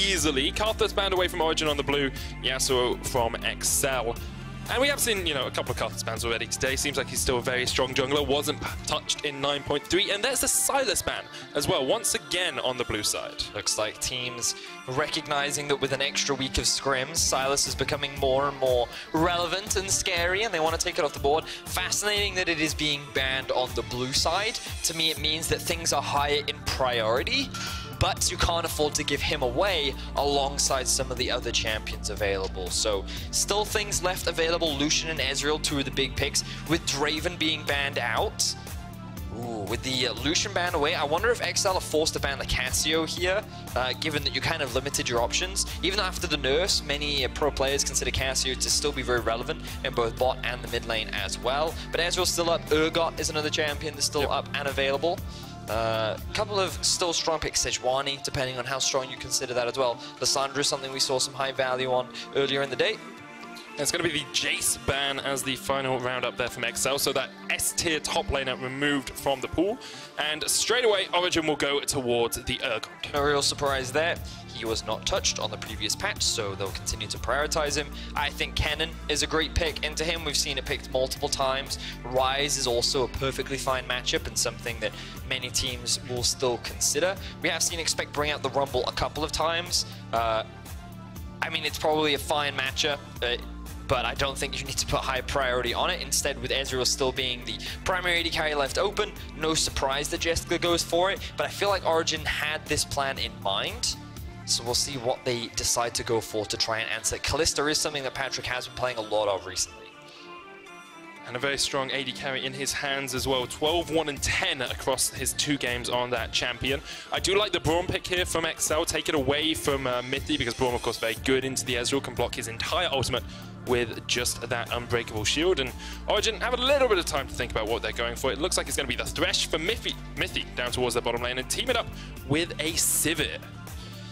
easily. Carthus banned away from Origen on the blue, Yasuo from Exile. And we have seen, you know, a couple of Carthus bans already today. Seems like he's still a very strong jungler. Wasn't touched in 9.3. And there's a Sylas ban as well, once again on the blue side. Looks like teams recognizing that with an extra week of scrims, Sylas is becoming more and more relevant and scary, and they want to take it off the board. Fascinating that it is being banned on the blue side. To me, it means that things are higher in priority, but you can't afford to give him away alongside some of the other champions available. So still things left available. Lucian and Ezreal, two of the big picks, with Draven being banned out. Ooh, with the Lucian ban away, I wonder if Exile are forced to ban the Cassio here, given that you kind of limited your options. Even after the nerfs, many pro players consider Cassio to still be very relevant in both bot and the mid lane as well. But Ezreal's still up. Urgot is another champion that's still up and available. Couple of still strong picks, Sejuani, depending on how strong you consider that as well. Lissandra is something we saw some high value on earlier in the day. It's going to be the Jace ban as the final roundup there from Exile, so that S-tier top laner removed from the pool. And straight away, Origen will go towards the Urgot. No real surprise there. He was not touched on the previous patch, so they'll continue to prioritize him. I think Kennen is a great pick into him. We've seen it picked multiple times. Ryze is also a perfectly fine matchup and something that many teams will still consider. We have seen Expect bring out the Rumble a couple of times. I mean, it's probably a fine matchup, but I don't think you need to put high priority on it. Instead, with Ezreal still being the primary AD carry left open, no surprise that Jessica goes for it, but I feel like Origen had this plan in mind. So we'll see what they decide to go for to try and answer. Kalista is something that Patrik has been playing a lot of recently. And a very strong AD carry in his hands as well. 12, 1, and 10 across his 2 games on that champion. I do like the Braum pick here from Exile. Take it away from Mithy, because Braum, of course, very good into the Ezreal, can block his entire ultimate with just that unbreakable shield. And Origen have a little bit of time to think about what they're going for. It looks like it's going to be the Thresh for Mithy down towards their bottom lane and team it up with a Sivir.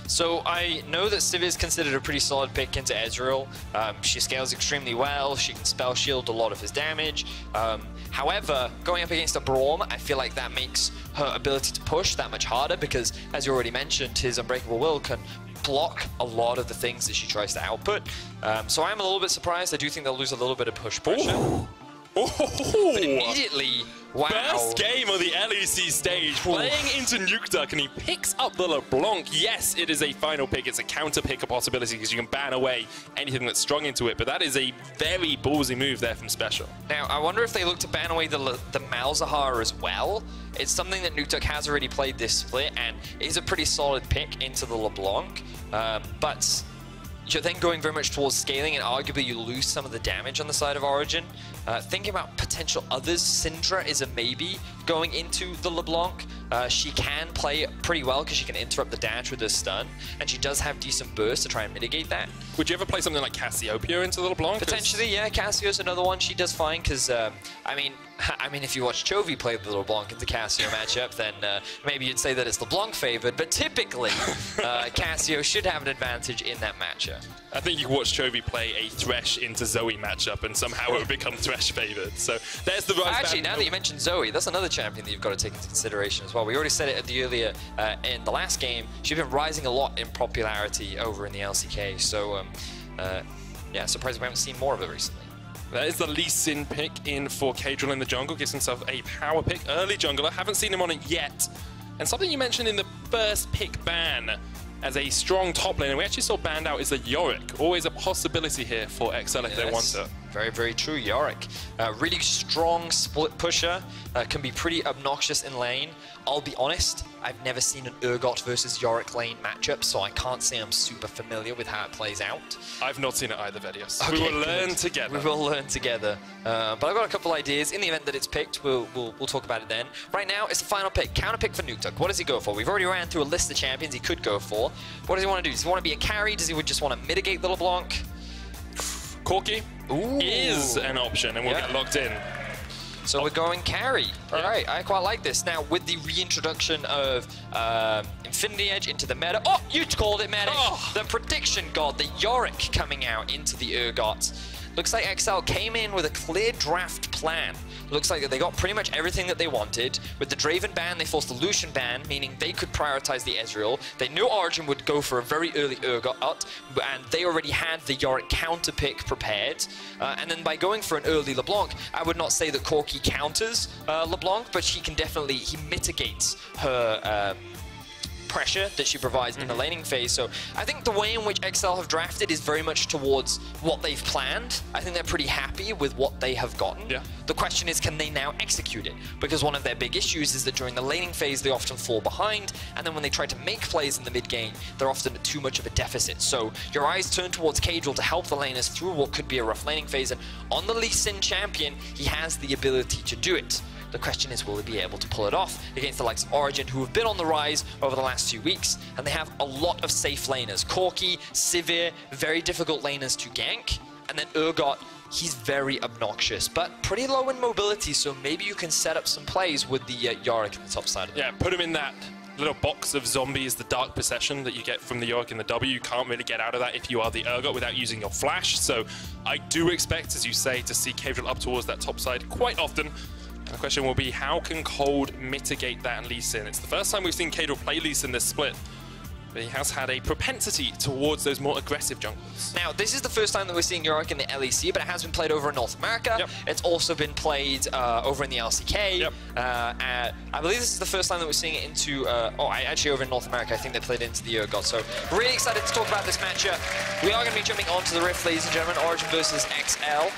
So I know that Sivir is considered a pretty solid pick into Ezreal. She scales extremely well. She can spell shield a lot of his damage. However, going up against a Braum, I feel like that makes her ability to push that much harder because, as you already mentioned, his Unbreakable Will can block a lot of the things that she tries to output. So I'm a little bit surprised. I do think they'll lose a little bit of push pressure. Ooh. But immediately, wow. First game of the LEC stage, playing into Nukeduck, and he picks up the LeBlanc. Yes, it is a final pick. It's a counter pick, a possibility, because you can ban away anything that's strong into it, but that is a very ballsy move there from Special. Now, I wonder if they look to ban away the Malzahar as well. It's something that Nukeduck has already played this split, and it is a pretty solid pick into the LeBlanc, but you're then going very much towards scaling, and arguably you lose some of the damage on the side of Origen. Thinking about potential others, Syndra is a maybe going into the LeBlanc. She can play pretty well because she can interrupt the dash with her stun, and she does have decent burst to try and mitigate that. Would you ever play something like Cassiopeia into the LeBlanc? Potentially, yeah. Cassio's another one she does fine because, I mean, if you watch Chovy play the LeBlanc into Cassio matchup, then maybe you'd say that it's LeBlanc favored, but typically Cassio should have an advantage in that matchup. I think you watch Chovy play a Thresh into Zoe matchup, and somehow it would become Thresh favored. So there's the right. Actually, now that you mentioned Zoe, that's another champion that you've got to take into consideration as well. We already said it at the earlier in the last game. She's been rising a lot in popularity over in the LCK. So yeah, surprised we haven't seen more of it recently. That is the Lee Sin pick in for Caedrel in the jungle. Gives himself a power pick. Early jungler. Haven't seen him on it yet. And something you mentioned in the first pick ban as a strong top laner, we actually saw banned out, is the Yorick. Always a possibility here for Exile if they want it. Very, very true, Yorick. Really strong split pusher. Can be pretty obnoxious in lane. I'll be honest, I've never seen an Urgot versus Yorick lane matchup, so I can't say I'm super familiar with how it plays out. I've not seen it either, Vedius. Okay, we will learn together. We will learn together. But I've got a couple ideas. In the event that it's picked, we'll talk about it then. Right now, it's the final pick. Counter pick for Nukeduck. What does he go for? We've already ran through a list of champions he could go for. What does he want to do? Does he want to be a carry? Does he just want to mitigate the LeBlanc? Corki is an option, and we'll get locked in. So we're going carry. All right, I quite like this. Now, with the reintroduction of Infinity Edge into the meta. Oh, you called it meta. The prediction god, the Yorick coming out into the Urgot. Looks like Exile came in with a clear draft plan. Looks like they got pretty much everything that they wanted. With the Draven ban, they forced the Lucian ban, meaning they could prioritize the Ezreal. They knew Origen would go for a very early Urgot, and they already had the Yorick counter pick prepared. And then by going for an early LeBlanc, I would not say that Corki counters LeBlanc, but he mitigates her pressure that she provides in the laning phase. So I think the way in which Exile have drafted is very much towards what they've planned. I think they're pretty happy with what they have gotten. Yeah. The question is, can they now execute it? Because one of their big issues is that during the laning phase, they often fall behind, and then when they try to make plays in the mid game, they're often at too much of a deficit. So your eyes turn towards Caedrel to help the laners through what could be a rough laning phase, and on the Lee Sin champion, he has the ability to do it. The question is, will he be able to pull it off against the likes of Origen, who have been on the rise over the last few weeks, and they have a lot of safe laners. Corki, Sivir, very difficult laners to gank, and then Urgot, he's very obnoxious, but pretty low in mobility, so maybe you can set up some plays with the Yorick on the top side of it. Yeah, put him in that little box of zombies, the Dark Procession that you get from the Yorick and the W. You can't really get out of that if you are the Urgot without using your flash, so I do expect, as you say, to see Caedrel up towards that top side quite often. The question will be, how can Kold mitigate that Lee Sin? It's the first time we've seen Caedrel play Lee Sin this split, but he has had a propensity towards those more aggressive junglers. Now, this is the first time that we're seeing Yorick in the LEC, but it has been played over in North America. Yep. It's also been played over in the LCK. Yep. I believe this is the first time that we're seeing it into, actually over in North America, I think they played into the Urgot. So, really excited to talk about this matchup. We are going to be jumping onto the Rift, ladies and gentlemen, Origen versus XL.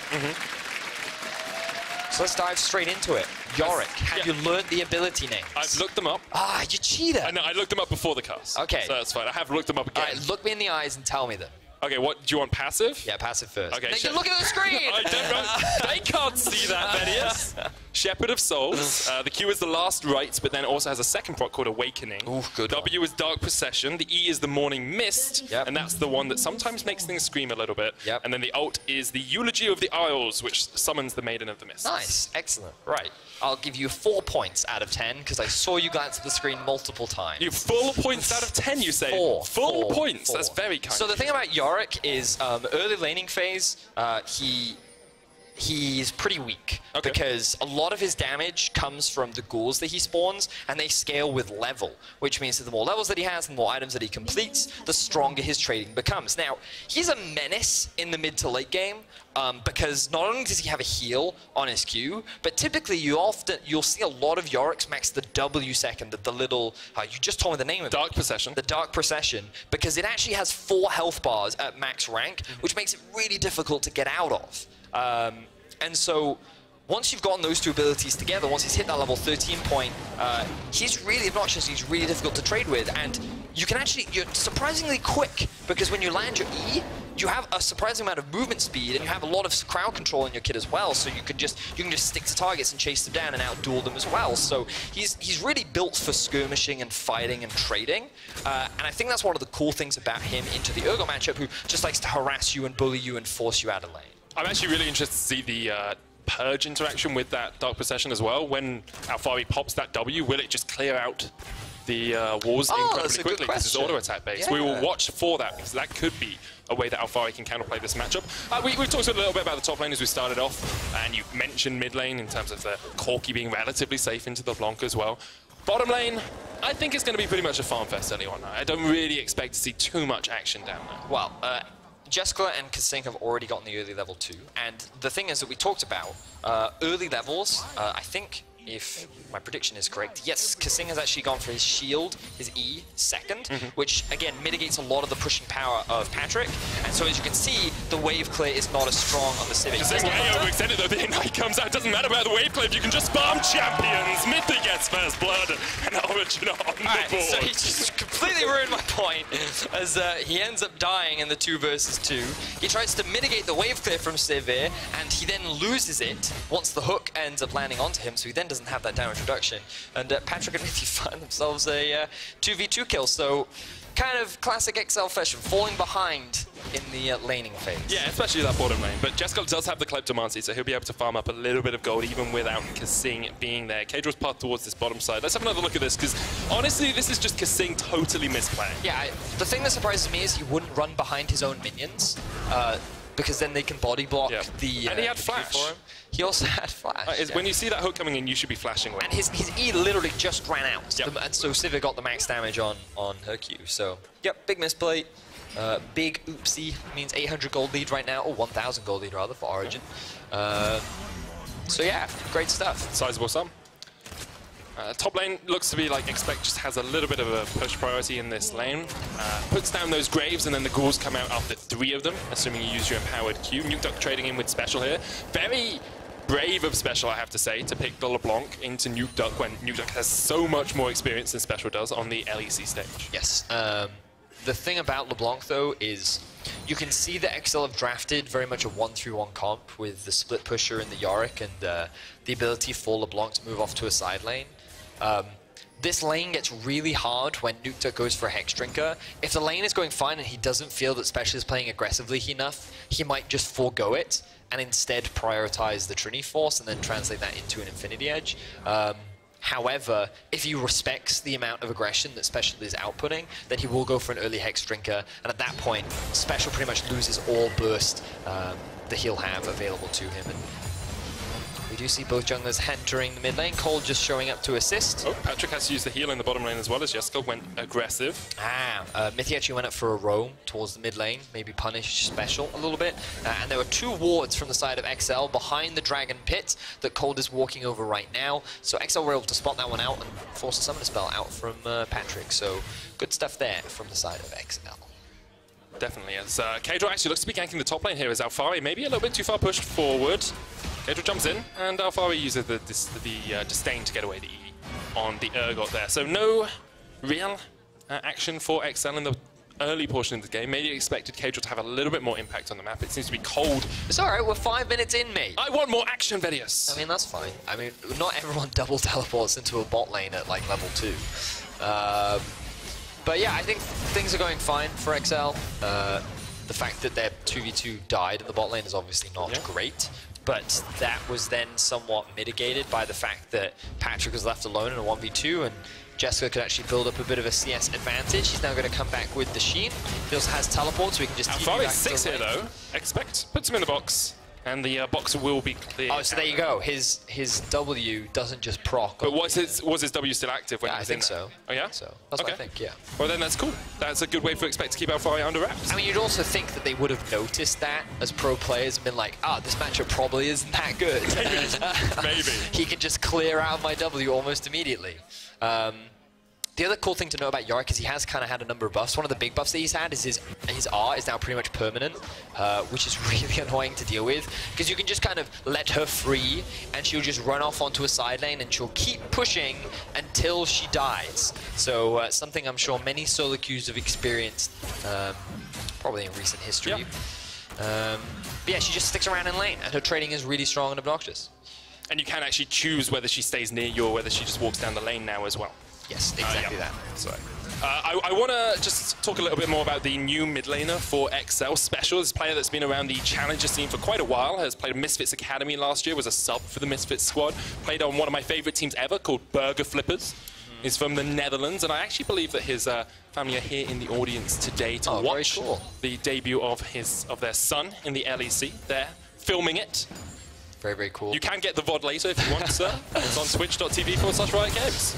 So let's dive straight into it. Yorick, have you learned the ability names? I've looked them up. Ah, you cheater. I looked them up before the cast. Okay. So that's fine. I have looked them up again. All right, look me in the eyes and tell me them. Okay, what, do you want passive? Yeah, passive first. Okay, you look at the screen! I don't know. They can't see that, Thaddeus. Shepherd of Souls. The Q is the last rites, but then it also has a second proc called Awakening. Ooh, good W is Dark Procession. The E is the Morning Mist, and that's the one that sometimes makes things scream a little bit. And then the ult is the Eulogy of the Isles, which summons the Maiden of the Mist. Nice, excellent. Right. I'll give you 4 points out of 10, because I saw you glance at the screen multiple times. You 4 points out of 10, you say? 4. Full points. That's very kind. So the thing about Yorick is, early laning phase, he's pretty weak, because a lot of his damage comes from the ghouls that he spawns, and they scale with level, which means that the more levels that he has, the more items that he completes, the stronger his trading becomes. Now, he's a menace in the mid to late game, because not only does he have a heal on his Q, but typically you'll see a lot of Yoricks max the W second, the little, you just told me the name of it. Dark Procession. The Dark Procession, because it actually has 4 health bars at max rank, which makes it really difficult to get out of. And so, once you've gotten those two abilities together, once he's hit that level 13 point, he's really obnoxious, he's really difficult to trade with, and you can actually, you're surprisingly quick, because when you land your E, you have a surprising amount of movement speed, and you have a lot of crowd control in your kit as well, so you can just stick to targets and chase them down and outduel them as well. So he's really built for skirmishing and fighting and trading, and I think that's one of the cool things about him into the Urgot matchup, who just likes to harass you and bully you and force you out of lane. I'm actually really interested to see the Purge interaction with that Dark Procession as well. When Alphari pops that W, will it just clear out the walls incredibly quickly because it's auto-attack based? We will watch for that, because that could be a way that Alphari can counterplay this matchup. We've talked a little bit about the top lane as we started off, and you mentioned mid lane in terms of the Corki being relatively safe into the Blanc as well. Bottom lane, I think it's going to be pretty much a farm fest early on. I don't really expect to see too much action down there. Well, Jessica and Kasink have already gotten the early level 2, and the thing is that we talked about early levels, I think, if my prediction is correct, yes, Kasing has actually gone for his shield, his E, second, which, again, mitigates a lot of the pushing power of Patrik. And so, as you can see, the wave clear is not as strong on the Civic. Kasing way overextended, though. The Ignite comes out. Doesn't matter about the wave clear. You can just farm champions. Mithy gets first blood, and Origen on the board. So he just completely ruined my point, as he ends up dying in the 2 versus 2. He tries to mitigate the wave clear from Sivir, and he then loses it once the hook ends up landing onto him, so he then doesn't have that damage reduction. And Patrik and Mithy find themselves a 2v2 kill, so kind of classic XL fashion, falling behind in the laning phase. Yeah, especially that bottom lane. But Jessica does have the Kleptomancy, so he'll be able to farm up a little bit of gold even without Kasing being there. Caedrel's path towards this bottom side. Let's have another look at this, because honestly, this is just Kasing totally misplaying. Yeah, the thing that surprises me is he wouldn't run behind his own minions. because then they can body block the... and he had flash. For him. He also had flash. When you see that hook coming in, you should be flashing away. And his E literally just ran out. And so Sivir got the max damage on her Q. So, yep, big misplay. Big oopsie means 800 gold lead right now, or 1,000 gold lead rather for Origen. So yeah, great stuff. Sizable sum. Top lane looks to be like Expect just has a little bit of a push priority in this lane. Puts down those Graves and then the Ghouls come out after 3 of them, assuming you use your empowered Q. Nukeduck trading in with Special here. Very brave of Special, I have to say, to pick the LeBlanc into Nukeduck when Nukeduck has so much more experience than Special does on the LEC stage. Yes. The thing about LeBlanc, though, is you can see that Exile have drafted very much a 1-3-1 comp with the split pusher and the Yorick and the ability for LeBlanc to move off to a side lane. This lane gets really hard when Nukeduck goes for a Hex Drinker. If the lane is going fine and he doesn't feel that Special is playing aggressively enough, he might just forego it and instead prioritize the Trinity Force and then translate that into an Infinity Edge. However, if he respects the amount of aggression that Special is outputting, then he will go for an early Hex Drinker, and at that point, Special pretty much loses all burst that he'll have available to him. And we do see both junglers entering the mid lane. Kold just showing up to assist. Oh, Patrik has to use the heal in the bottom lane as well as Jessica went aggressive. Mithy actually went up for a roam towards the mid lane, maybe punish Special a little bit. And there were 2 wards from the side of Exile behind the Dragon Pit that Kold is walking over right now. So Exile were able to spot that one out and force a Summon Spell out from Patrik. So good stuff there from the side of Exile. Definitely, as Caedrel actually looks to be ganking the top lane here as Alphari maybe a little bit too far pushed forward. Caedrel jumps in, and Alphari uses the disdain to get away the E on the Urgot there. So no real action for Exile in the early portion of the game. Maybe expected Caedrel to have a little bit more impact on the map. It seems to be Kold. It's alright, we're 5 minutes in, mate. I want more action, Vedius. I mean, that's fine. I mean, not everyone double teleports into a bot lane at like level 2. But yeah, I think things are going fine for Exile. The fact that their 2v2 died in the bot lane is obviously not great, but that was then somewhat mitigated by the fact that Patrik was left alone in a 1v2 and Jessica could actually build up a bit of a CS advantage. He's now going to come back with the Sheen. He also has teleport, so he can just TP back 6 here though. Expect puts him in the box. And the box will be clear. Oh, so there you go. His W doesn't just proc. But was his W still active when he was in there? I think so. Oh yeah? So that's what I think, yeah. Well then that's cool. That's a good way for Expect to keep Alphari under wraps. I mean, you'd also think that they would have noticed that as pro players and been like, this matchup probably isn't that good. Maybe. He can just clear out my W almost immediately. The other cool thing to know about Yorick is he has kind of had a number of buffs. One of the big buffs that he's had is his R is now pretty much permanent, which is really annoying to deal with, because you can just kind of let her free and she'll just run off onto a side lane and she'll keep pushing until she dies. So something I'm sure many solo queues have experienced, probably in recent history. But yeah, she just sticks around in lane and her trading is really strong and obnoxious. And you can actually choose whether she stays near you or whether she just walks down the lane now as well. Yes, exactly that. Sorry. I want to just talk a little bit more about the new mid laner for Exile. Special, this player that's been around the Challenger scene for quite a while, has played Misfits Academy last year, was a sub for the Misfits squad, played on one of my favorite teams ever called Burger Flippers. He's from the Netherlands, and I actually believe that his family are here in the audience today to watch the debut of their son in the LEC. They're filming it. Very, very cool. You can get the VOD later if you want, sir. It's on twitch.tv/Riot Games.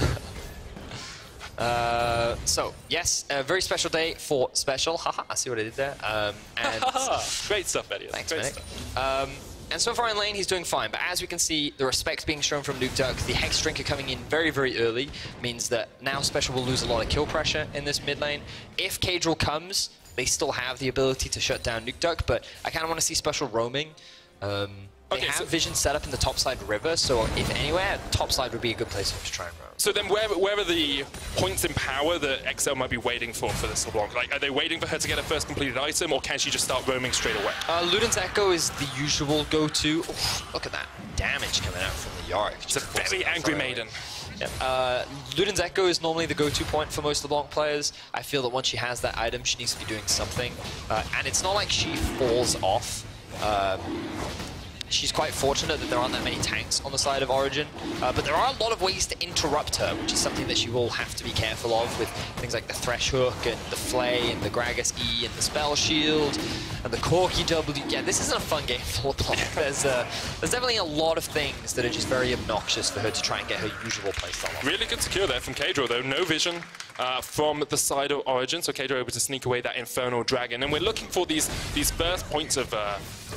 So, yes, a very special day for Special. Haha, I see what I did there. And great stuff, Eddie. Thanks, great mate. Stuff. And so far in lane, he's doing fine. But as we can see, the respect being shown from Nukeduck, the Hex Drinker coming in very, very early, means that now Special will lose a lot of kill pressure in this mid lane. If Caedrel comes, they still have the ability to shut down Nukeduck, but I kind of want to see Special roaming. They have vision set up in the topside river, so if anywhere, topside would be a good place for him to try and roam. So then where are the points in power that Exile might be waiting for this LeBlanc? Like, are they waiting for her to get her first completed item, or can she just start roaming straight away? Luden's Echo is the usual go-to. Look at that damage coming out from the Yorick. It's a very angry maiden. Yep. Luden's Echo is normally the go-to point for most LeBlanc players. I feel that once she has that item, she needs to be doing something. And it's not like she falls off. she's quite fortunate that there aren't that many tanks on the side of Origen, but there are a lot of ways to interrupt her, which is something that she will have to be careful of with things like the Thresh Hook and the Flay and the Gragas E and the Spell Shield and the Corki W. Yeah, this isn't a fun game for LeBlanc. There's definitely a lot of things that are just very obnoxious for her to try and get her usual playstyle on. Really good secure there from Caedrel, though. No vision from the side of Origen, so Caedrel able to sneak away that Infernal Dragon. And we're looking for these first points of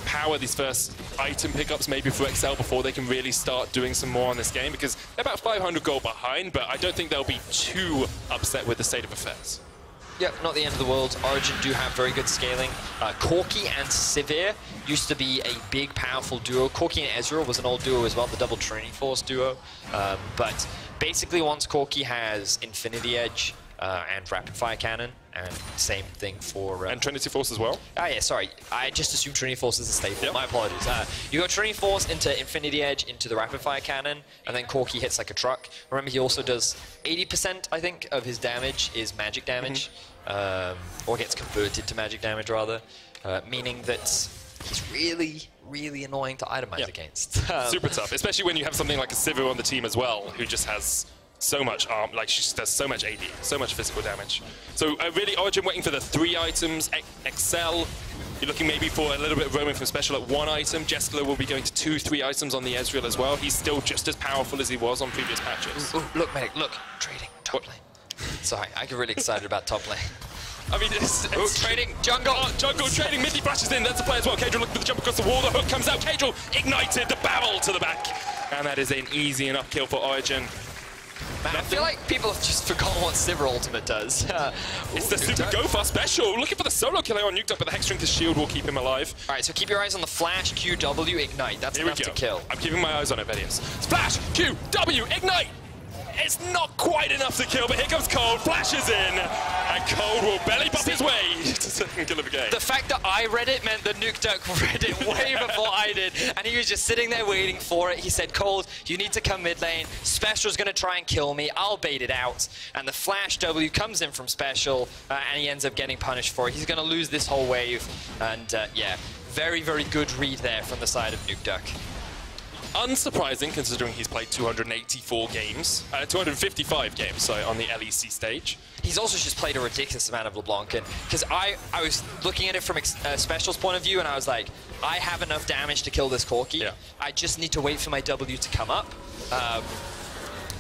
power, these first item pickups maybe for Exile before they can really start doing some more on this game, because they're about 500 gold behind, but I don't think they'll be too upset with the state of affairs. Yep, not the end of the world. Origen do have very good scaling. Corki and Sivir used to be a big, powerful duo. Corki and Ezreal was an old duo as well, the double Trinity Force duo. But basically, once Corki has Infinity Edge and Rapid Fire Cannon, and same thing for... and Trinity Force as well? Ah, yeah, sorry. I just assumed Trinity Force is a staple. Yep. My apologies. You go Trinity Force into Infinity Edge, into the Rapid Fire Cannon, and then Corki hits like a truck. Remember, he also does 80%, I think, of his damage is magic damage. Or gets converted to magic damage, rather. Meaning that he's really, really annoying to itemize against. Super tough, especially when you have something like a Sivir on the team as well, who just has so much arm, like she just does so much AD, so much physical damage. So really, Origen waiting for the 3 items. Excel, you're looking maybe for a little bit of roaming from special at 1 item. Jeskler will be going to 2, 3 items on the Ezreal as well. He's still just as powerful as he was on previous patches. Ooh, look, medic, look, trading, top lane. Sorry, I get really excited about top lane. I mean, it's trading, jungle! Oh, jungle trading, Mithy flashes in, that's the play as well. Caedrel looking for the jump across the wall, the hook comes out, Caedrel ignited, the barrel to the back. And that is an easy enough kill for Origen. Man, I feel like people have just forgotten what Sivir ultimate does. It's the super go-fast special. Looking for the solo killer on Nukeduck, but the Hex Strength shield will keep him alive. All right, so keep your eyes on the Flash, QW, Ignite. That's enough to kill. I'm keeping my eyes on it, Vedius. Flash, QW, Ignite! It's not quite enough to kill, but here comes Kold, flashes in, and Kold will belly bump his way to second kill of the game. The fact that I read it meant that Nukeduck read it way before I did, and he was just sitting there waiting for it. He said, Kold, you need to come mid lane. Special's going to try and kill me. I'll bait it out. And the Flash W comes in from Special, and he ends up getting punished for it. He's going to lose this whole wave, and yeah, very, very good read there from the side of Nukeduck. Unsurprising, considering he's played 285 games, sorry, on the LEC stage. He's also just played a ridiculous amount of LeBlanc, and because I was looking at it from Special's point of view, and I was like, I have enough damage to kill this Corki. Yeah. I just need to wait for my W to come up. I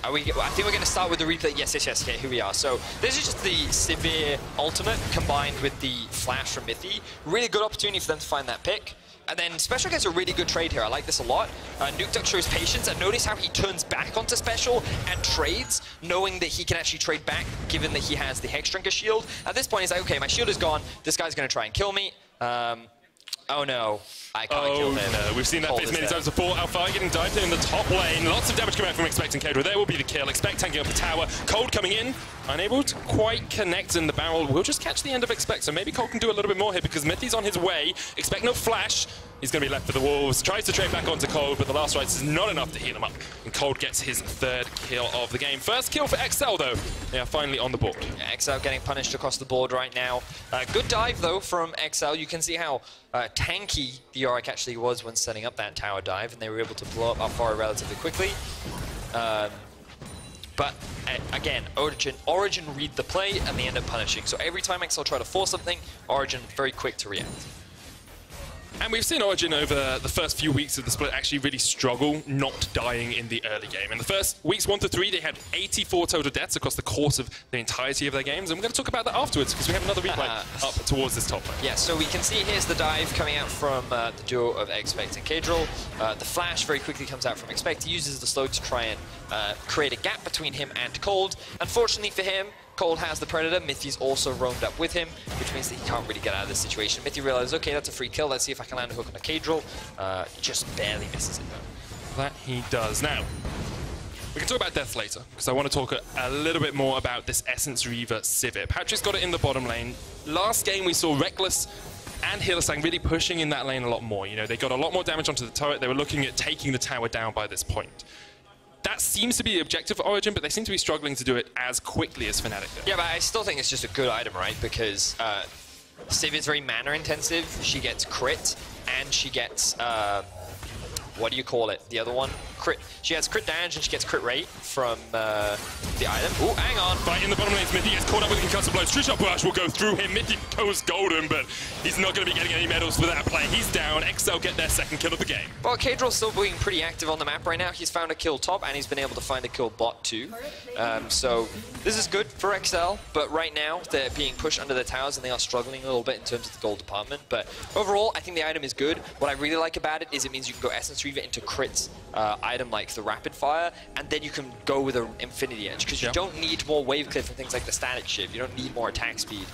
think we're going to start with the replay. Yes, okay, here we are. So this is just the Sivir ultimate combined with the flash from Mithy. Really good opportunity for them to find that pick. And then Special gets a really good trade here. I like this a lot. Nukeduck shows patience, and notice how he turns back onto Special and trades, knowing that he can actually trade back, given that he has the Hexdrinker shield. At this point, he's like, okay, my shield is gone. This guy's going to try and kill me. Oh no, I can't kill him. No, we've seen that face many times before. Alphari getting dived in the top lane. Lots of damage coming out from Expect and Caedrel. There will be the kill. Expect tanking up the tower. Kold coming in. Unable to quite connect in the barrel. We'll just catch the end of Expect. So maybe Kold can do a little bit more here because Mithy's on his way. Expect no flash. He's going to be left for the wolves. Tries to trade back onto Kold, but the last rites is not enough to heal him up. And Kold gets his 3rd kill of the game. First kill for Exile, though. They are finally on the board. Yeah, Exile getting punished across the board right now. Good dive, though, from Exile. You can see how tanky the Yorick actually was when setting up that tower dive, and they were able to blow up Alphari relatively quickly. But again, Origen read the play, and they end up punishing. So every time Exile try to force something, Origen very quick to react. And we've seen Origen over the first few weeks of the split actually really struggle not dying in the early game. In the first weeks 1 to 3, they had 84 total deaths across the course of the entirety of their games. And we're going to talk about that afterwards because we have another replay up towards this top lane. Yeah, so we can see here's the dive coming out from the duo of Expect and Caedrel. The flash very quickly comes out from Expect. He uses the slow to try and create a gap between him and Kold. Unfortunately for him, Kold has the Predator. Mithy's also roamed up with him, which means that he can't really get out of this situation. Mithy realizes, okay, that's a free kill. Let's see if I can land a hook on a Caedrel. Just barely misses it, though. That he does. Now, we can talk about death later, because I want to talk a little bit more about this Essence Reaver Sivir. Patrick's got it in the bottom lane. Last game, we saw Reckless and Hylissang really pushing in that lane a lot more. You know, they got a lot more damage onto the turret. They were looking at taking the tower down by this point. That seems to be the objective for Origen, but they seem to be struggling to do it as quickly as Fnatic did. Yeah, but I still think it's just a good item, right? Because Civ is very mana intensive. She gets crit, and she gets what do you call it? The other one? Crit. She has crit damage and she gets crit rate from the item. Ooh, hang on. Right in the bottom lane, Mithy gets caught up with the concussive blows. True shot brush will go through him. Mithy goes golden, but he's not going to be getting any medals for that play. He's down. Exile get their second kill of the game. Well, Caedrel's still being pretty active on the map right now. He's found a kill top and he's been able to find a kill bot too. So this is good for Exile, but right now they're being pushed under the towers and they are struggling a little bit in terms of the gold department. But overall, I think the item is good. What I really like about it is it means you can go Essence Reaver into crits item like the Rapid Fire, and then you can go with an Infinity Edge, because you don't need more wave cliff and things like the Static Shiv. You don't need more attack speed.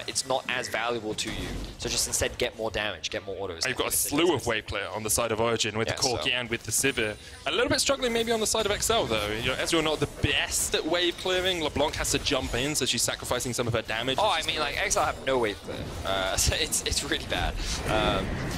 It's not as valuable to you. So just instead get more damage, get more autos. You've got a slew of wave clear on the side of Origen with the Corki and with the Sivir. A little bit struggling maybe on the side of Exile though. You know, Ezreal not the best at wave clearing. LeBlanc has to jump in, so she's sacrificing some of her damage. Oh, I mean, like, Exile have no wave clear. So it's really bad.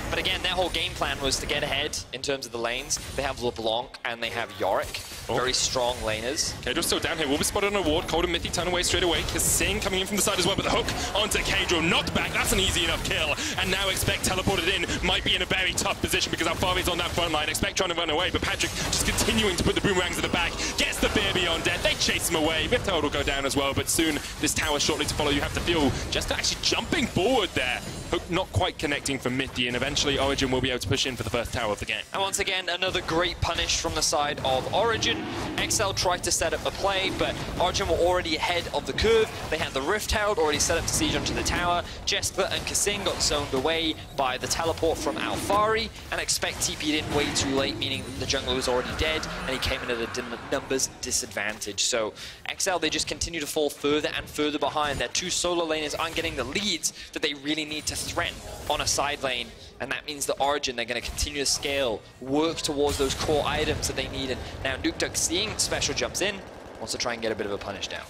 But again, their whole game plan was to get ahead in terms of the lanes. They have LeBlanc and they have Yorick. Very strong laners. Caedrel's still down here. Will be spotted on a ward. Kold and Mithy turn away straight away. Kasing coming in from the side as well, but the hook onto Caedrel. Knocked back. That's an easy enough kill. And now Expect teleported in. Might be in a very tough position because Alphari's on that front line. Expect trying to run away, but Patrik just continuing to put the boomerangs in the back. Gets the beer beyond death. They chase him away. Rift Herald will go down as well, but soon this tower shortly to follow. You have to feel just actually jumping forward there. Hook not quite connecting from Mithy, and eventually Origen will be able to push in for the first tower of the game. And once again, another great punish from the side of Origen. Exile tried to set up a play, but Origen were already ahead of the curve. They had the Rift Herald already set up to siege onto the tower. Jesper and Kasing got zoned away by the teleport from Alphari, and Expect TP'd in way too late, meaning the jungler was already dead, and he came in at a numbers disadvantage. So Exile, they just continue to fall further and further behind. Their two solo laners aren't getting the leads that they really need to threaten on a side lane, and that means the Origen, they're going to continue to scale, work towards those core items that they need. And now Nukeduck, seeing special, jumps in, wants to try and get a bit of a punish down.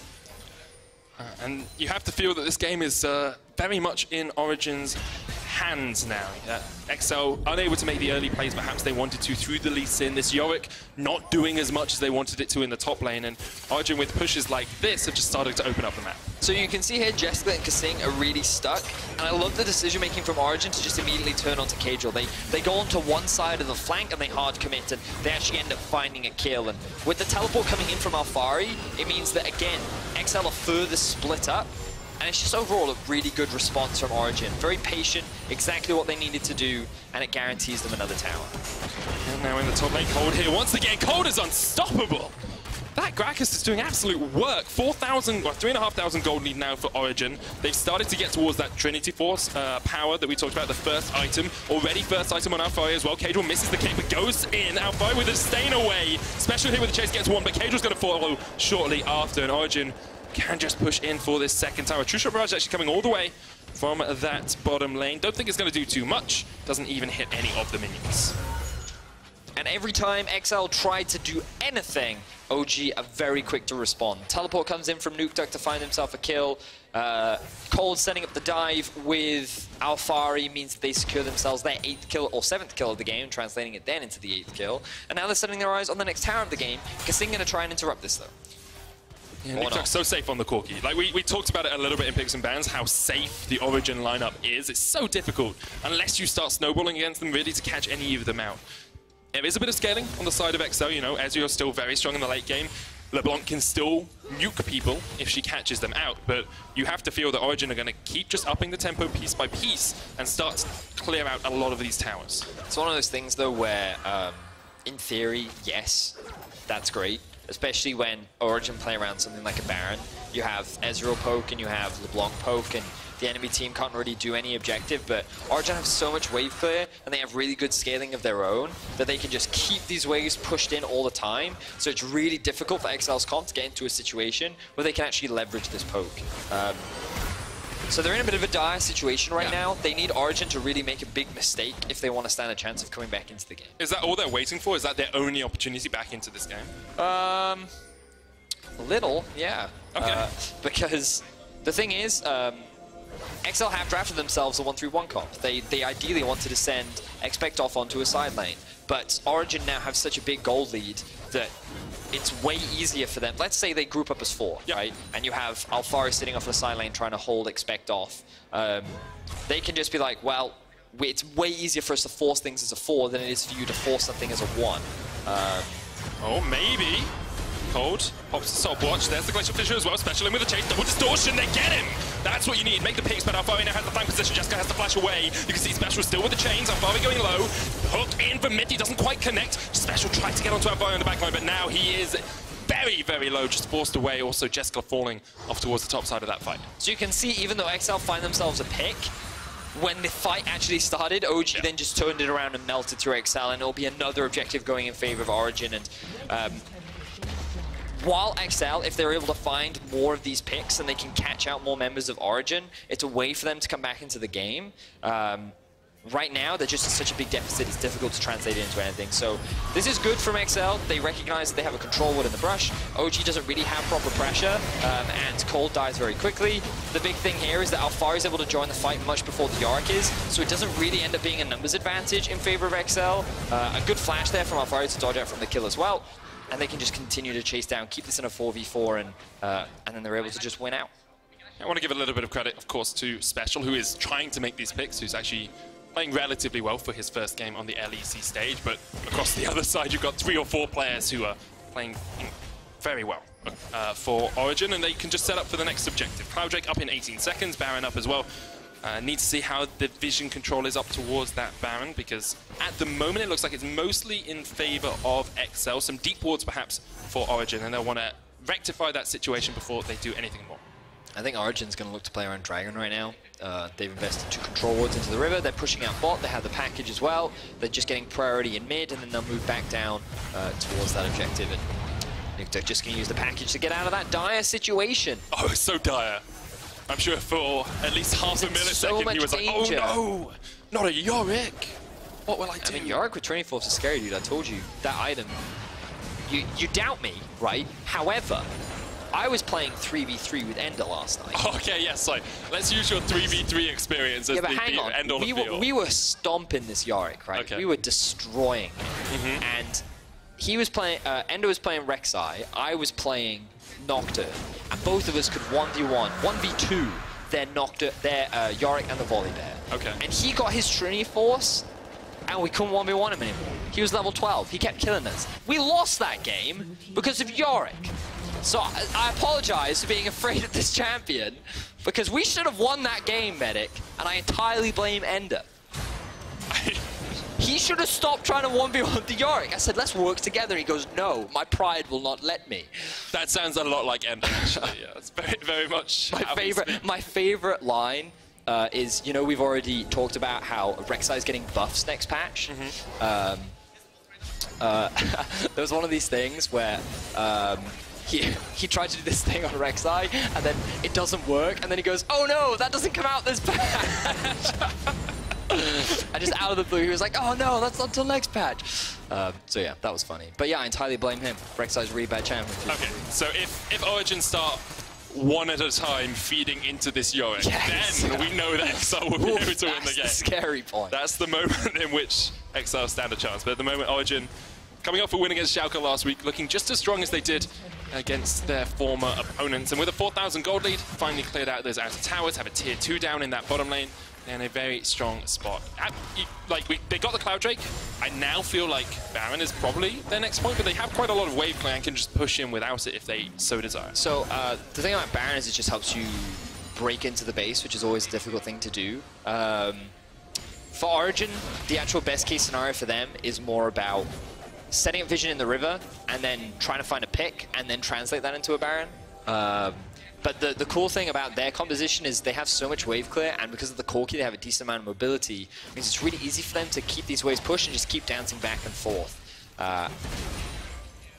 And you have to feel that this game is very much in Origen's hands now. Exile unable to make the early plays perhaps they wanted to through the Lee Sin. This Yorick not doing as much as they wanted it to in the top lane, and Origen with pushes like this have just started to open up the map. So you can see here Jesper and Kasing are really stuck, and I love the decision making from Origen to just immediately turn onto Caedrel. They go onto one side of the flank and they hard commit, and they actually end up finding a kill. And with the teleport coming in from Alphari, it means that again Exile are further split up. And it's just overall a really good response from Origen. Very patient, exactly what they needed to do, and it guarantees them another tower. And now in the top lane, Kold here. Once again, Kold is unstoppable. That Gragas is doing absolute work. 4,000, or 3,500 gold lead now for Origen. They've started to get towards that Trinity Force power that we talked about, the first item. Already first item on Alphari as well. Caedrel misses the cape, but goes in. Alphari with a stain away. Special here with the chase gets one, but Caedrel's going to follow shortly after, and Origen can just push in for this second tower. True Shot Barrage actually coming all the way from that bottom lane. Don't think it's going to do too much. Doesn't even hit any of the minions. And every time Exile tried to do anything, OG are very quick to respond. Teleport comes in from Nukeduck to find himself a kill. Kold setting up the dive with Alphari means that they secure themselves their 8th kill or 7th kill of the game, translating it then into the 8th kill. And now they're setting their eyes on the next tower of the game. Kasing going to try and interrupt this though. Yeah, Nukeduck's so safe on the Corki. Like we talked about it a little bit in Picks and Bans, how safe the Origen lineup is. It's so difficult unless you start snowballing against them, really, to catch any of them out. There is a bit of scaling on the side of Exile, you know, Ezreal's still very strong in the late game. LeBlanc can still nuke people if she catches them out, but you have to feel that Origen are going to keep just upping the tempo piece by piece and start to clear out a lot of these towers. It's one of those things, though, where, in theory, yes, that's great. Especially when Origen play around something like a Baron. You have Ezreal poke and you have LeBlanc poke, and the enemy team can't really do any objective, but Origen have so much wave clear and they have really good scaling of their own that they can just keep these waves pushed in all the time. So it's really difficult for Exile's comp to get into a situation where they can actually leverage this poke. So they're in a bit of a dire situation right now. They need Origen to really make a big mistake if they want to stand a chance of coming back into the game. Is that all they're waiting for? Is that their only opportunity back into this game? A little, yeah. Okay. Because the thing is, Exile have drafted themselves a 1-3-1 comp. They ideally wanted to send Expect off onto a side lane, but Origen now have such a big gold lead that it's way easier for them. Let's say they group up as 4, right? And you have Alphari sitting off the side lane trying to hold Expect off. They can just be like, well, it's way easier for us to force things as a 4 than it is for you to force something as a 1. Oh, maybe. Kold pops the stopwatch. There's the Glacial Fissure as well. Special in with a chase. Double distortion. They get him. That's what you need. Make the picks, but Alphari now has the flank position. Jessica has to flash away. You can see Special still with the chains. Alphari going low. Hooked in for Mithy. Doesn't quite connect. Special tried to get onto Alphari on the backline, but now he is very, very low. Just forced away. Also, Jessica falling off towards the top side of that fight. So you can see, even though Exile find themselves a pick, when the fight actually started, OG then just turned it around and melted through Exile, and it'll be another objective going in favor of Origen. And while Exile, if they're able to find more of these picks and they can catch out more members of Origen, it's a way for them to come back into the game. Right now, they're just in such a big deficit, it's difficult to translate it into anything. So this is good from Exile. They recognize that they have a control ward in the brush. OG doesn't really have proper pressure, and Kold dies very quickly. The big thing here is that Alphari is able to join the fight much before the Yorick is, so it doesn't really end up being a numbers advantage in favor of Exile. A good flash there from Alphari to dodge out from the kill as well, and they can just continue to chase down, keep this in a 4v4, and then they're able to just win out. I want to give a little bit of credit, of course, to Special, who is trying to make these picks, who's actually playing relatively well for his first game on the LEC stage, but across the other side, you've got 3 or 4 players who are playing very well for Origen, and they can just set up for the next objective. Clouddrake up in 18 seconds, Baron up as well. Need to see how the vision control is up towards that Baron, because at the moment it looks like it's mostly in favor of Exile. Some deep wards perhaps for Origen, and they'll want to rectify that situation before they do anything more. I think Origen's going to look to play around Dragon right now. They've invested 2 control wards into the river. They're pushing out bot. They have the package as well. They're just getting priority in mid, and then they'll move back down towards that objective. And Nukeduck just going to use the package to get out of that dire situation. Oh, it's so dire. I'm sure for at least half a millisecond he was danger. Like, oh no, not a Yorick. What will I do? I mean, Yorick with Training Force is scary, dude. I told you, that item. You doubt me, right? However, I was playing 3v3 with Ender last night. Okay, yes, so let's use your 3v3 experience as the end all the field. We were stomping this Yorick, right? Okay. We were destroying him. And he was playing, Ender was playing Rek'Sai, I was playing Nocturne, and both of us could 1v1, 1v2 their Yorick and the Volley Bear. Okay. And he got his Trinity Force, and we couldn't 1v1 him anymore. He was level 12, he kept killing us. We lost that game because of Yorick. So I apologize for being afraid of this champion, because we should have won that game, Medic, and I entirely blame Ender. He should have stopped trying to 1v1 the Yorick. I said, let's work together. He goes, no, my pride will not let me. That sounds a lot like Ender, actually. Yeah, it's very, very much my favorite line is, you know, we've already talked about how Rek'Sai is getting buffs next patch. There was one of these things where he tried to do this thing on Rek'Sai, and then it doesn't work, and then he goes, oh no, that doesn't come out this patch. And just out of the blue, he was like, oh no, that's not till next patch. So yeah, that was funny. But yeah, I entirely blame him. Rek'Sai's really bad champion. Okay, so if Origen start one at a time feeding into this Yorick, then we know that Exile will be able to win the game. That's the scary point. That's the moment in which Exile stand a chance. But at the moment, Origen, coming off a win against Schalke last week, looking just as strong as they did against their former opponents. And with a 4,000 gold lead, finally cleared out those outer towers, have a tier 2 down in that bottom lane, and a very strong spot. They got the Clouddrake. I now feel like Baron is probably their next point, but they have quite a lot of wave play and can just push in without it if they so desire. So the thing about Baron is it just helps you break into the base, which is always a difficult thing to do. For Origen, the actual best case scenario for them is more about setting up vision in the river and then trying to find a pick and then translate that into a Baron. But the cool thing about their composition is they have so much wave clear, and because of the Corki, they have a decent amount of mobility. It means it's really easy for them to keep these waves pushed and just keep dancing back and forth.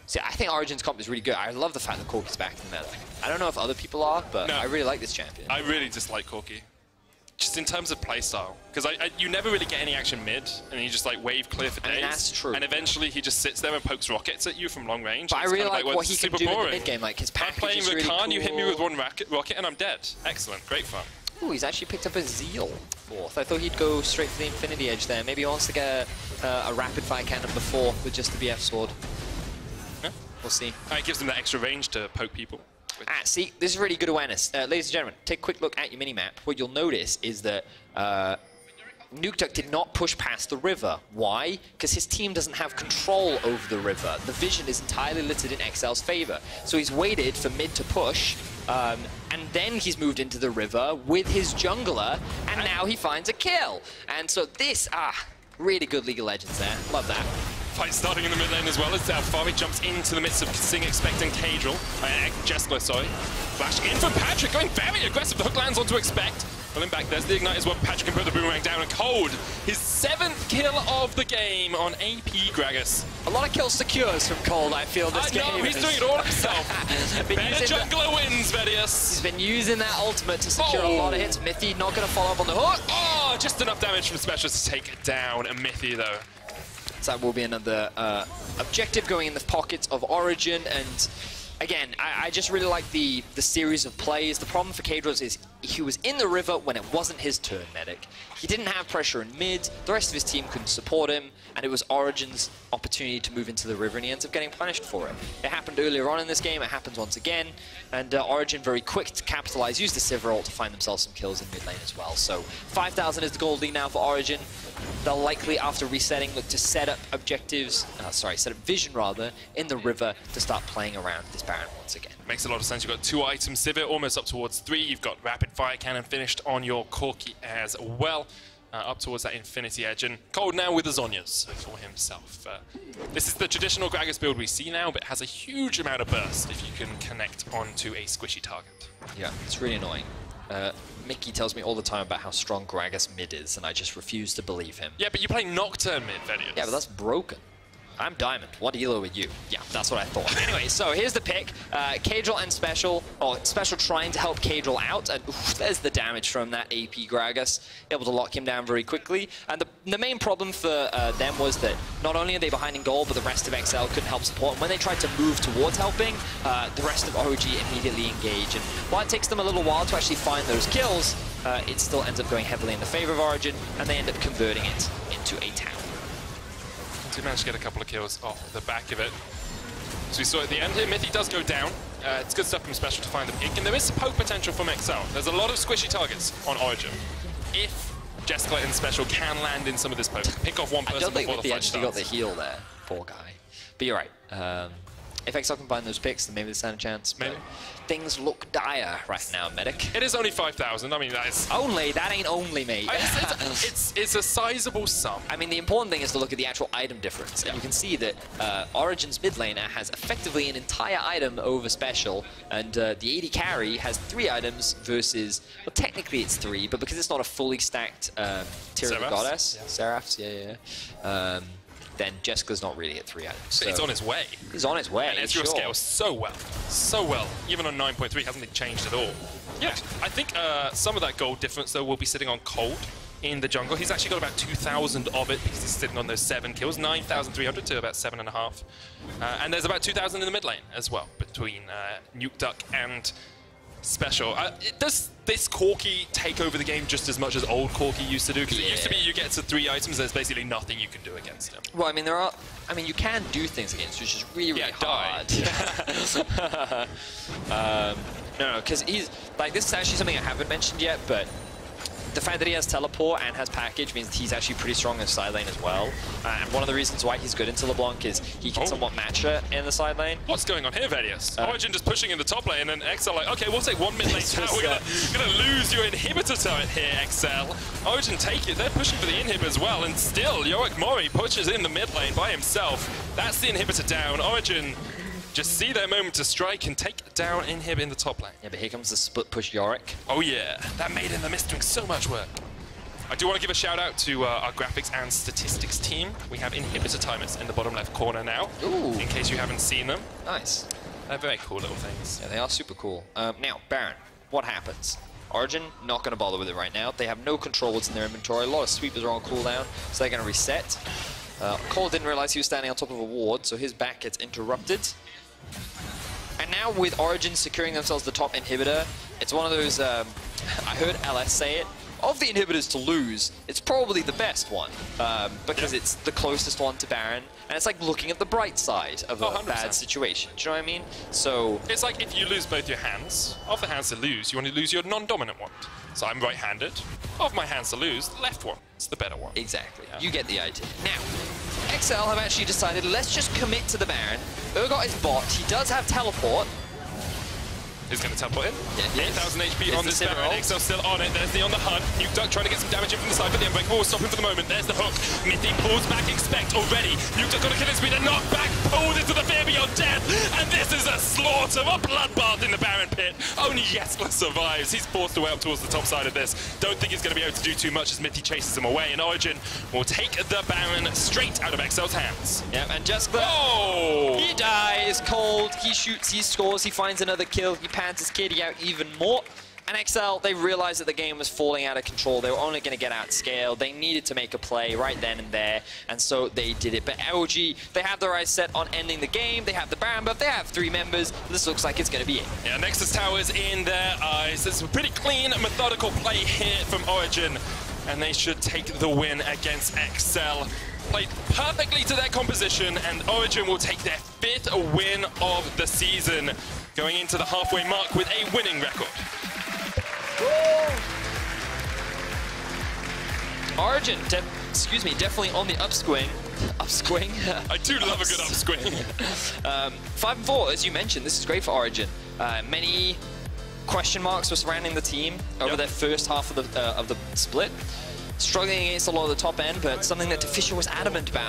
So I think Origen's comp is really good. I love the fact that Corki's back in the meta. I don't know if other people are, but no, I really like this champion. I really dislike Corki. Just in terms of playstyle, because you never really get any action mid, and you just like wave clear for days. I mean, that's true. And eventually he just sits there and pokes rockets at you from long range. But I really like what he can do in the mid game. Like his package is really cool. You hit me with one rocket and I'm dead. Excellent, great fun. Ooh, he's actually picked up a Zeal fourth. I thought he'd go straight for the Infinity Edge there. Maybe he wants to get a rapid fire cannon before with just the BF sword. Yeah. We'll see. It gives him that extra range to poke people. See, this is really good awareness. Ladies and gentlemen, take a quick look at your minimap. What you'll notice is that Nukeduck did not push past the river. Why? Because his team doesn't have control over the river. The vision is entirely littered in Exile's favor. So he's waited for mid to push, and then he's moved into the river with his jungler, and now he finds a kill. And so this, really good League of Legends there. Love that. Fight starting in the mid lane as well as Alphari jumps into the midst of Sing expecting Caedrel. Jeskla, sorry. Flash in from Patrik, going very aggressive. The hook lands onto expect. Pulling back, there's the ignite as well. Patrik can put the boomerang down, and Kold, his 7th kill of the game on AP Gragas. A lot of kill secures from Kold, I feel, this game. No, he's doing it all himself. Better jungler wins, Vedius. He's been using that ultimate to secure a lot of hits. Mithy not going to follow up on the hook. Oh, just enough damage from Specialist to take down a Mithy, though. So that will be another objective going in the pockets of Origen, and again, I just really like the series of plays. The problem for Caedrel is he was in the river when it wasn't his turn, Medic. He didn't have pressure in mid, the rest of his team couldn't support him, and it was Origen's opportunity to move into the river, and he ends up getting punished for it. It happened earlier on in this game, it happens once again, and Origen very quick to capitalize, used the Sivir ult to find themselves some kills in mid lane as well. So 5,000 is the gold lead now for Origen. They'll likely, after resetting, look to set up objectives, set up vision rather, in the river to start playing around this Baron once again. Makes a lot of sense. You've got 2 items, Sivir almost up towards 3. You've got Rapid Fire Cannon finished on your Corki as well, up towards that Infinity Edge. And Kold now with the Zhonya's for himself. This is the traditional Gragas build we see now, but it has a huge amount of burst if you can connect onto a squishy target. Yeah, it's really annoying. Mickey tells me all the time about how strong Gragas mid is, and I just refuse to believe him. Yeah, but you play Nocturne mid, Vedius. Yeah, but that's broken. I'm Diamond. What elo with you? Yeah, that's what I thought. Anyway, so here's the pick. Caedrel and Special, or Special trying to help Caedrel out, and there's the damage from that AP Gragas, able to lock him down very quickly. And the main problem for them was that not only are they behind in goal, but the rest of Exile couldn't help support. And when they tried to move towards helping, the rest of OG immediately engage. And while it takes them a little while to actually find those kills, it still ends up going heavily in the favor of Origen, and they end up converting it into a town. So he managed to get a couple of kills off the back of it. So we saw at the end here, Mithy does go down. It's good stuff from Special to find the pick, and there is some poke potential from Exile. There's a lot of squishy targets on Origen. If Jeskla and Special can land in some of this poke, pick off one person before the fight starts. Got the heal there, poor guy. But you're right. If Exile can find those picks, then maybe they stand a chance. Maybe. Things look dire right now, Medic. It is only 5,000. I mean, that is... That ain't only, mate. It's a sizable sum. I mean, the important thing is to look at the actual item difference. And you can see that Origen's mid laner has effectively an entire item over Special, and the AD carry has 3 items versus... Well, technically it's 3, but because it's not a fully stacked Tier of the Goddess... Yeah. Seraphs, yeah. Then Jeskala's not really at 3 items. So it's on his way. He's on his way, and Ezreal scales so well. So well. Even on 9.3, hasn't been changed at all. Yeah, I think some of that gold difference, though, will be sitting on Kold in the jungle. He's actually got about 2,000 of it because he's sitting on those 7 kills. 9,300 to about 7.5. And there's about 2,000 in the mid lane as well, between Nukeduck and Special. Does this Corki take over the game just as much as old Corki used to do? Because it used to be you get to 3 items, there's basically nothing you can do against him. Well, I mean, you can do things against, which is really, really hard. No, because he's like, this is actually something I haven't mentioned yet, but the fact that he has teleport and has package means that he's actually pretty strong in the side lane as well. And one of the reasons why he's good into LeBlanc is he can somewhat match her in the side lane. What's going on here, Vedius? Origen just pushing in the top lane, and Exile like, okay, we'll take 1 mid lane tower. We're gonna lose your inhibitor turret here, Exile. Origen take it. They're pushing for the inhib as well, and still, Yorick Mori pushes in the mid lane by himself. That's the inhibitor down. Origen just see their moment to strike and take down inhib in the top lane. Yeah, but here comes the split push Yorick. Oh yeah, that Maid in the Mist doing so much work. I do want to give a shout out to our graphics and statistics team. We have inhibitor timers in the bottom left corner now, in case you haven't seen them. Nice. They're very cool little things. Yeah, they are super cool. Now, Baron, what happens? Origen, not going to bother with it right now. They have no controls in their inventory. A lot of sweepers are on cooldown, so they're going to reset. Kold didn't realize he was standing on top of a ward, so his back gets interrupted. And now with Origen securing themselves the top inhibitor, it's one of those, I heard LS say it, of the inhibitors to lose, it's probably the best one because it's the closest one to Baron, and it's like looking at the bright side of a bad situation. Do you know what I mean? So it's like if you lose both your hands, of the hands to lose, you want to lose your non-dominant one. So I'm right-handed. Of my hands to lose, the left one. It's the better one. Exactly. Yeah. You get the idea. Now, Exile have actually decided, let's just commit to the Baron. Urgot is bot. He does have teleport. He's going to teleport in. Yeah, 8,000 HP on this Baron. Exile still on it. There's the on the hunt. Nukeduck trying to get some damage in from the side, but the Unbreakable will stop him for the moment. There's the hook. Mithy pulls back, expect already. Nukeduck got a killing speed and knocked back, pulled into the fear beyond death. And this is a slaughter, a bloodbath in the Baron pit. Only Yesler survives. He's forced away up towards the top side of this. Don't think he's going to be able to do too much as Mithy chases him away. And Origen will take the Baron straight out of Exile's hands. Yeah, and just he dies. Kold, he shoots, he scores, he finds another kill, he pans his kitty out even more. And Exile, they realized that the game was falling out of control. They were only going to get outscaled. They needed to make a play right then and there, and so they did it. But LG, they have their eyes set on ending the game. They have the Baron buff. They have 3 members. This looks like it's going to be it. Yeah, Nexus Towers in their eyes. It's a pretty clean, methodical play here from Origen, and they should take the win against Exile. Played perfectly to their composition, and Origen will take their 5th win of the season, going into the halfway mark with a winning record. Origen, definitely on the upswing. I do love a good upswing. 5-4, as you mentioned. This is great for Origen. Many question marks were surrounding the team over their first half of the split. Struggling against a lot of the top end, but something that Fisher was adamant about